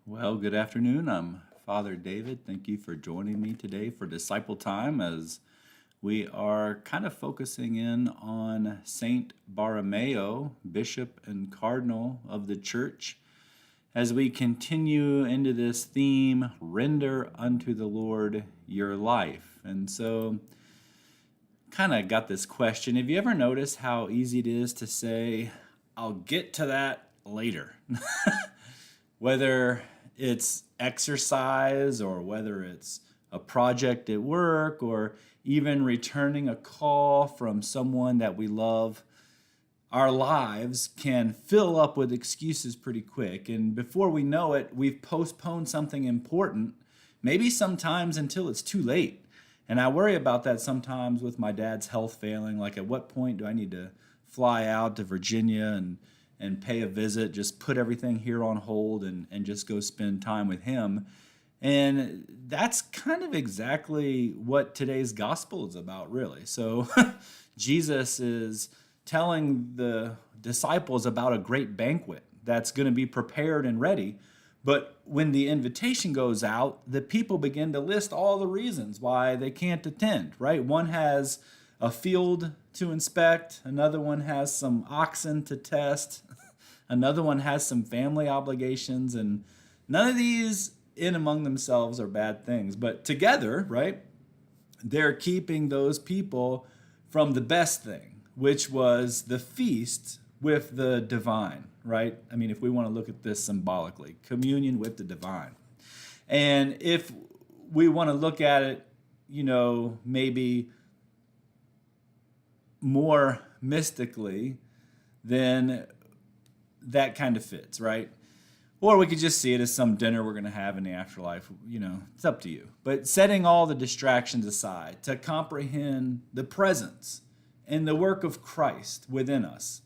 Well, good afternoon. I'm Father David. Thank you for joining me today for Disciple Time as we are kind of focusing in on Saint Borromeo, Bishop and Cardinal of the Church, as we continue into this theme, render unto the Lord your life. And so, kind of got this question. Have you ever noticed how easy it is to say, I'll get to that later? Whether it's exercise or whether it's a project at work or even returning a call from someone that we love, our lives can fill up with excuses pretty quick. And before we know it, we've postponed something important, maybe sometimes until it's too late. And I worry about that sometimes with my dad's health failing. Like, at what point do I need to fly out to Virginia and pay a visit, just put everything here on hold and just go spend time with him? And that's kind of exactly what today's gospel is about, really. So Jesus is telling the disciples about a great banquet that's going to be prepared and ready. But when the invitation goes out, the people begin to list all the reasons why they can't attend, right? One has a field to inspect, another one has some oxen to test, another one has some family obligations, and none of these in among themselves are bad things. But together, right, they're keeping those people from the best thing, which was the feast with the divine, right? I mean, if we want to look at this symbolically, communion with the divine. And if we want to look at it, maybe more mystically, then that kind of fits, right? Or we could just see it as some dinner we're going to have in the afterlife. It's up to you. But setting all the distractions aside to comprehend the presence and the work of Christ within us,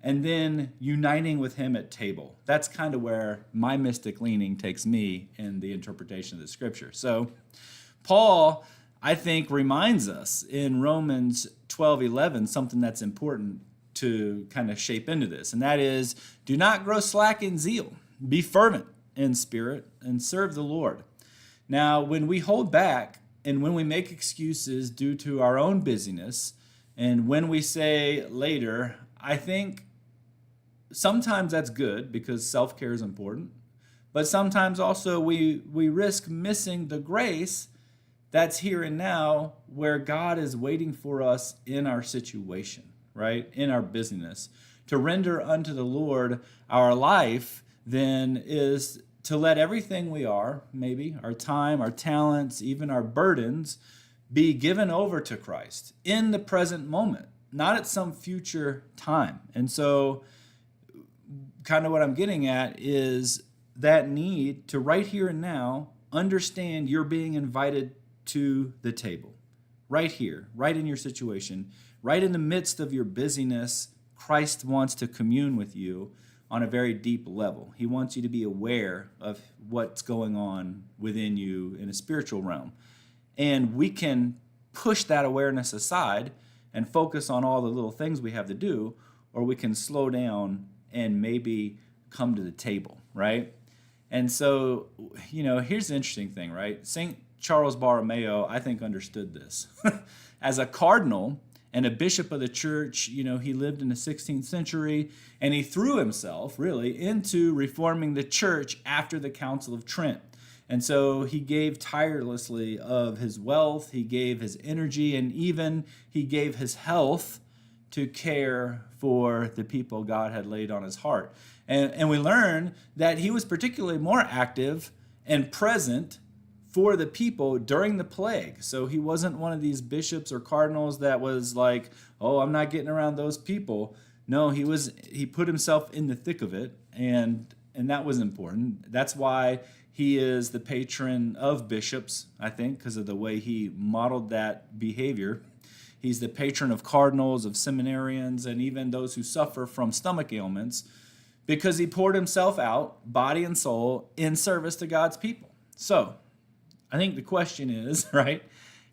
and then uniting with him at table. That's kind of where my mystic leaning takes me in the interpretation of the scripture. So Paul, I think, reminds us in Romans 12:11 something that's important to kind of shape into this, and that is, do not grow slack in zeal. Be fervent in spirit and serve the Lord. Now, when we hold back and when we make excuses due to our own busyness, and when we say later, I think sometimes that's good because self-care is important, but sometimes also we risk missing the grace that's here and now, where God is waiting for us in our situation, right? In our busyness. To render unto the Lord our life then is to let everything we are, maybe our time, our talents, even our burdens, be given over to Christ in the present moment, not at some future time. And so kind of what I'm getting at is that need to right here and now understand you're being invited to the table. Right here, right in your situation, right in the midst of your busyness, Christ wants to commune with you on a very deep level. He wants you to be aware of what's going on within you in a spiritual realm. And we can push that awareness aside and focus on all the little things we have to do, or we can slow down and maybe come to the table, right? And so, here's the interesting thing, right? St. Charles Borromeo, I think, understood this. As a cardinal and a bishop of the church, he lived in the 16th century, and he threw himself, really, into reforming the church after the Council of Trent. And so he gave tirelessly of his wealth, he gave his energy, and even he gave his health to care for the people God had laid on his heart. And we learn that he was particularly more active and present for the people during the plague. So he wasn't one of these bishops or cardinals that was like, oh, I'm not getting around those people. No, he put himself in the thick of it, and that was important. That's why he is the patron of bishops, I think, because of the way he modeled that behavior. He's the patron of cardinals, of seminarians, and even those who suffer from stomach ailments, because he poured himself out, body and soul, in service to God's people. So I think the question is, right,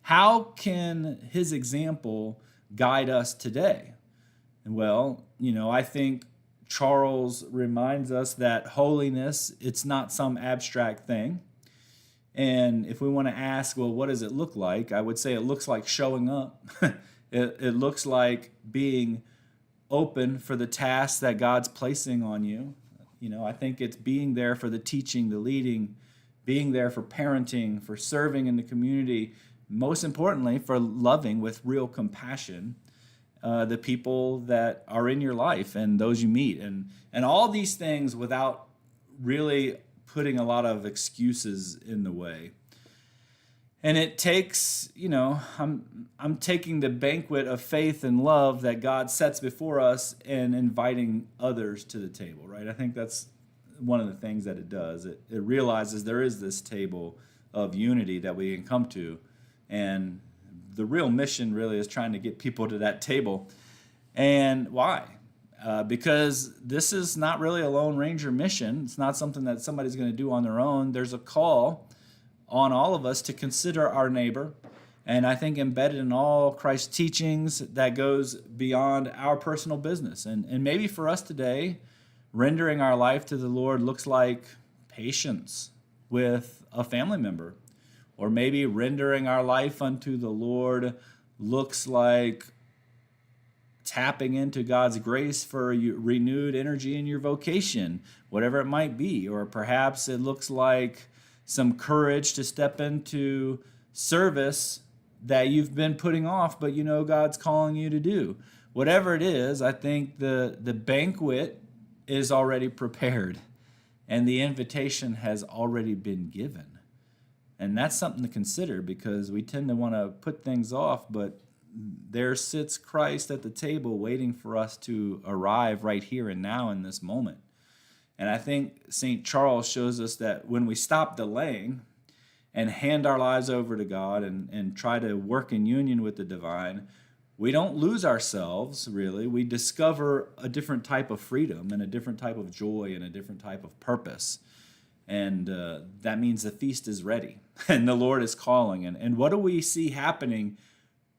how can his example guide us today? Well, I think Charles reminds us that holiness, it's not some abstract thing. And if we want to ask, well, what does it look like? I would say it looks like showing up. It looks like being open for the tasks that God's placing on you. I think it's being there for the teaching, the leading, being there for parenting, for serving in the community, most importantly, for loving with real compassion the people that are in your life and those you meet. And all these things without really putting a lot of excuses in the way. And it takes, I'm taking the banquet of faith and love that God sets before us and inviting others to the table, right? I think that's one of the things that it does. It realizes there is this table of unity that we can come to. And the real mission really is trying to get people to that table. And why? Because this is not really a Lone Ranger mission. It's not something that somebody's going to do on their own. There's a call on all of us to consider our neighbor. And I think embedded in all Christ's teachings that goes beyond our personal business. And maybe for us today, rendering our life to the Lord looks like patience with a family member. Or maybe rendering our life unto the Lord looks like tapping into God's grace for renewed energy in your vocation, whatever it might be. Or perhaps it looks like some courage to step into service that you've been putting off, but God's calling you to do. Whatever it is, I think the banquet is already prepared and the invitation has already been given. And that's something to consider because we tend to want to put things off, but there sits Christ at the table waiting for us to arrive right here and now in this moment. And I think St. Charles shows us that when we stop delaying and hand our lives over to God and try to work in union with the divine, we don't lose ourselves, really. We discover a different type of freedom and a different type of joy and a different type of purpose. And that means the feast is ready and the Lord is calling. And what do we see happening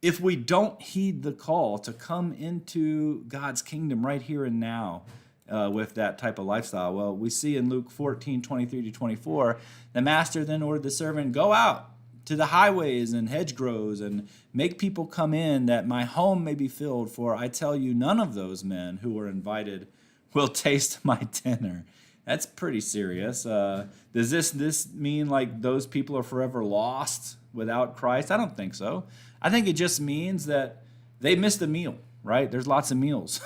if we don't heed the call to come into God's kingdom right here and now with that type of lifestyle? Well, we see in Luke 14:23-24, the master then ordered the servant, go out to the highways and hedgerows and make people come in that my home may be filled. For I tell you, none of those men who were invited will taste my dinner. That's pretty serious. Does this mean like those people are forever lost without Christ? I don't think so. I think it just means that they missed a meal, right? There's lots of meals.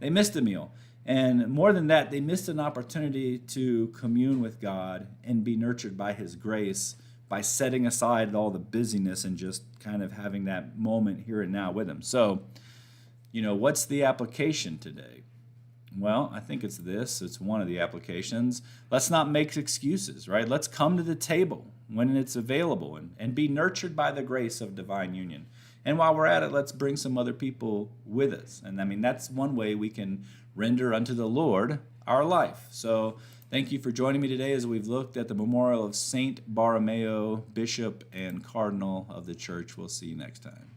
They missed a meal. And more than that, they missed an opportunity to commune with God and be nurtured by his grace by setting aside all the busyness and just kind of having that moment here and now with him. So, what's the application today? Well, I think it's this. It's one of the applications. Let's not make excuses, right? Let's come to the table when it's available and be nurtured by the grace of divine union. And while we're at it, let's bring some other people with us. And that's one way we can render unto the Lord our life. So thank you for joining me today as we've looked at the memorial of Saint Borromeo, Bishop and Cardinal of the Church. We'll see you next time.